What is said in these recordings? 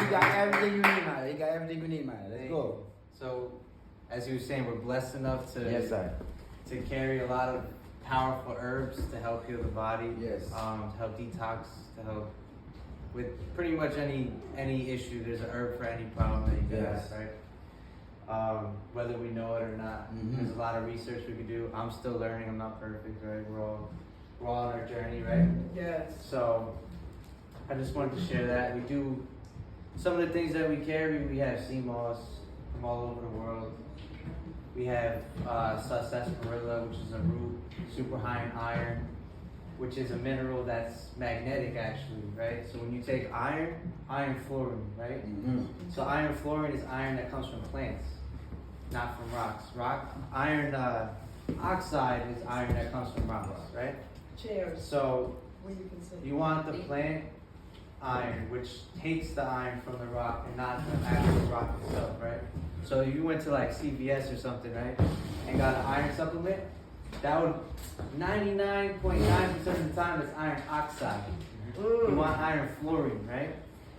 You got everything you need, man. You got everything you need, man. Let's go. So, as you were saying, we're blessed enough to Yes, sir. to carry a lot of powerful herbs to help heal the body. Yes. To help detox, to help with pretty much any issue. There's an herb for any problem that you can Yes. have, right? Whether we know it or not. Mhm. There's a lot of research we could do. I'm still learning. I'm not perfect, right? We're all on our journey, right? Yes. So I just wanted to share that. We do some of the things that we carry. We have sea moss from all over the world. We have sarsaparilla, which is a root, super high in iron, which is a mineral that's magnetic actually, right? So when you take iron fluorine, right? Mm-hmm. So iron fluorine is iron that comes from plants, not from rocks. Iron oxide is iron that comes from rocks, right? Chairs. So Where you can sit. you want the plant iron, which takes the iron from the rock and not the actual rock itself, right? So if you went to like CVS or something, right, and got an iron supplement, that would 99.9% of the time it's iron oxide. You want iron fluorine, right?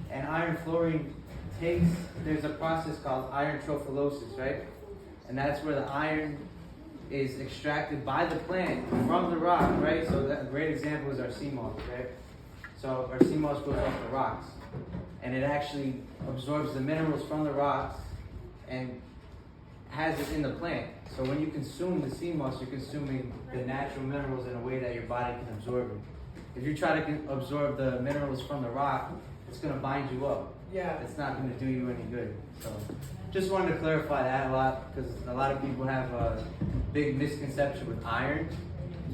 And iron fluorine there's a process called iron tropholysis, right? And that's where the iron is extracted by the plant from the rock, right? So a great example is our sea moss, right? So our sea moss goes off the rocks, and it actually absorbs the minerals from the rocks and has it in the plant. So when you consume the sea moss, you're consuming the natural minerals in a way that your body can absorb it. If you try to absorb the minerals from the rock, it's going to bind you up. Yeah. It's not going to do you any good. So just wanted to clarify that a lot, because a lot of people have a big misconception with iron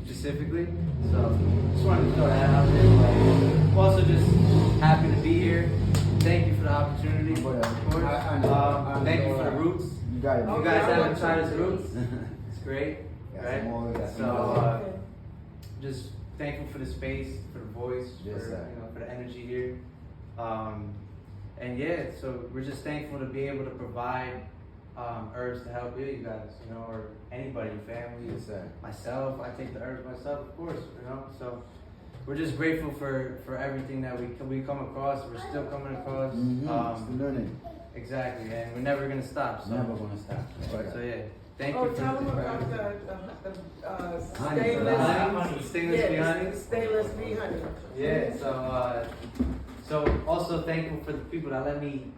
specifically. So just wanted to throw that out there. But I'm also just happy to be here. Thank you for the opportunity. Of course. Thank you for the roots. You got it. You guys haven't tried his roots. It's great, right? So just thankful for the space, for the voice, Yes, sir. for the energy here. And yeah, so we're just thankful to be able to provide herbs to help heal you guys, or anybody, family, Yes, sir. myself. I take the herbs myself, of course, So we're just grateful for everything that we come across. We're still coming across. Still learning. Exactly, and we're never gonna stop. So, Never gonna stop. so yeah, thank Oh, you for tell them for about everything. the Honey, stainless. stainless bee honey. Yes, stainless bee honey. Yeah, so also thankful for the people that let me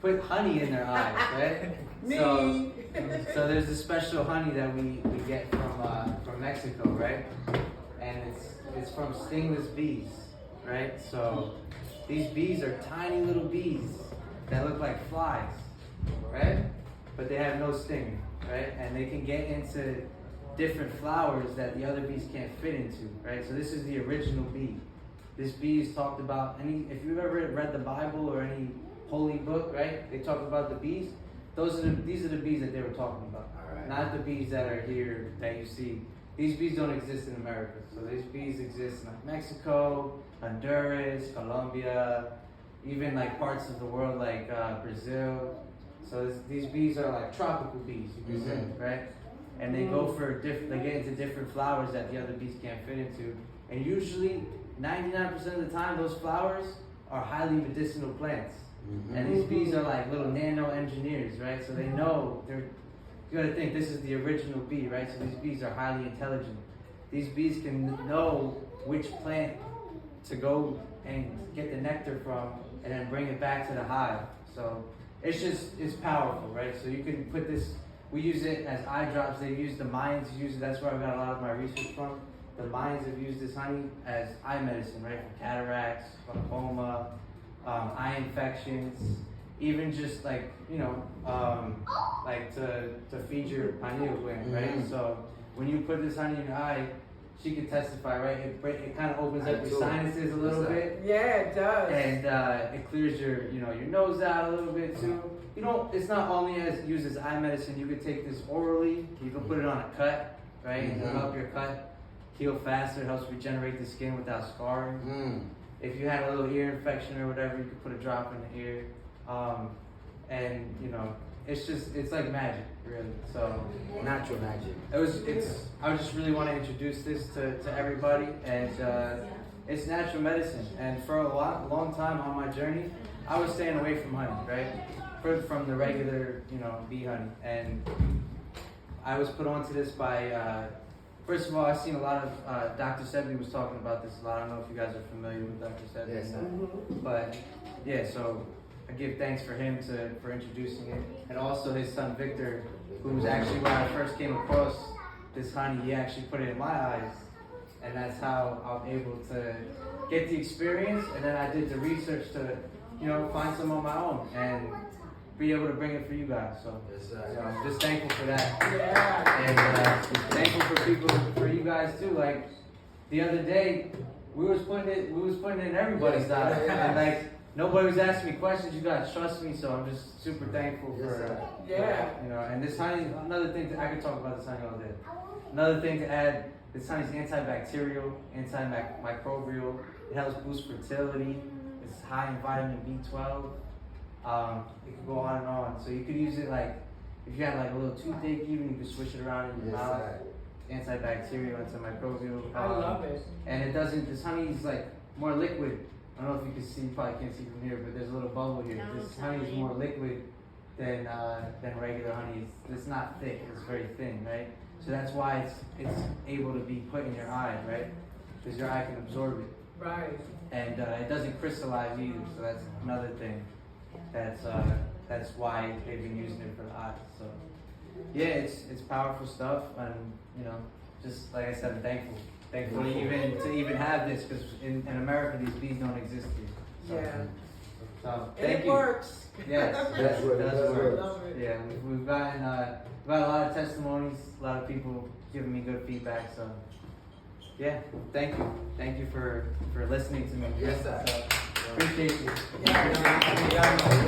put honey in their eyes, right? Me. So there's a special honey that we get from Mexico, right? And it's from stingless bees, right? So these bees are tiny little bees that look like flies, right? But they have no sting, right? And they can get into different flowers that the other bees can't fit into, right? So this is the original bee. This bee is talked about, if you've ever read the Bible or any holy book, right? They talk about the bees. These are the bees that they were talking about. All right. Not the bees that are here that you see. These bees don't exist in America. So these bees exist in like Mexico, Honduras, Colombia, even like parts of the world like Brazil. So these bees are like tropical bees, you could say, right? And they go they get into different flowers that the other bees can't fit into. And usually, 99% of the time, those flowers are highly medicinal plants. And these bees are like little nano engineers, right? So they know you gotta think this is the original bee, right? So these bees are highly intelligent. These bees can know which plant to go and get the nectar from and then bring it back to the hive. So it's powerful, right? So you can put this, we use it as eye drops. The Mayans use it, that's where I got a lot of my research from. The Mayans have used this honey as eye medicine, right? For cataracts, glaucoma, eye infections, even just like, like to feed your pineal gland, right? So when you put this honey in your eye, she can testify, right? It kind of opens up your sinuses a little bit. Yeah, it does. And it clears your nose out a little bit too. It's not only used as eye medicine. You could take this orally. You can put it on a cut, right? It'll help your cut heal faster. It helps regenerate the skin without scarring. If you had a little ear infection or whatever, you could put a drop in the ear. And it's like magic, really. So Natural magic. I just really want to introduce this to everybody, and it's natural medicine. And for a long time on my journey, I was staying away from honey, right? From the regular, bee honey, and I was put onto this by. First of all, I've seen a lot of Dr. Sebi was talking about this a lot. I don't know if you guys are familiar with Dr. Sebi. Yes, sir. But yeah, so I give thanks for him for introducing it, and also his son Victor, who was actually when I first came across this honey, he actually put it in my eyes, and that's how I'm able to get the experience. And then I did the research to, find some on my own and be able to bring it for you guys. So, Yes, sir. I'm just thankful for that. Yeah. And thankful for you guys too. Like the other day, we was putting it in everybody's Yes, diet, yes. and like nobody was asking me questions. You guys trust me, so I'm just super thankful Yes, for sir. Yeah. And this honey. Another thing I could talk about this honey all day. Another thing to add: this honey is antibacterial, antimicrobial. It helps boost fertility. It's high in vitamin B12. It could go on and on. So you could use it like if you had like a little toothache, even you could swish it around in your Yes, mouth. sir. Antibacterial, antimicrobial. I love it. And it doesn't. This honey is like more liquid. I don't know if you can see. You probably can't see from here, but there's a little bubble here. No, This honey is more liquid than regular honey. It's not thick. It's very thin, right? So that's why it's able to be put in your eye, right? Because your eye can absorb it. Right. And it doesn't crystallize either, so that's another thing. That's why they've been using it for the eyes. So yeah, it's powerful stuff, and just like I said, I'm thankful to even have this, because in America these bees don't exist here. So, Yeah. So And thank it you. works. Yes, That's what it does does work. work. Love it. Yeah, we've gotten a lot of testimonies, a lot of people giving me good feedback. So yeah, thank you for listening to me. Yes, sir. So, appreciate you. Yeah.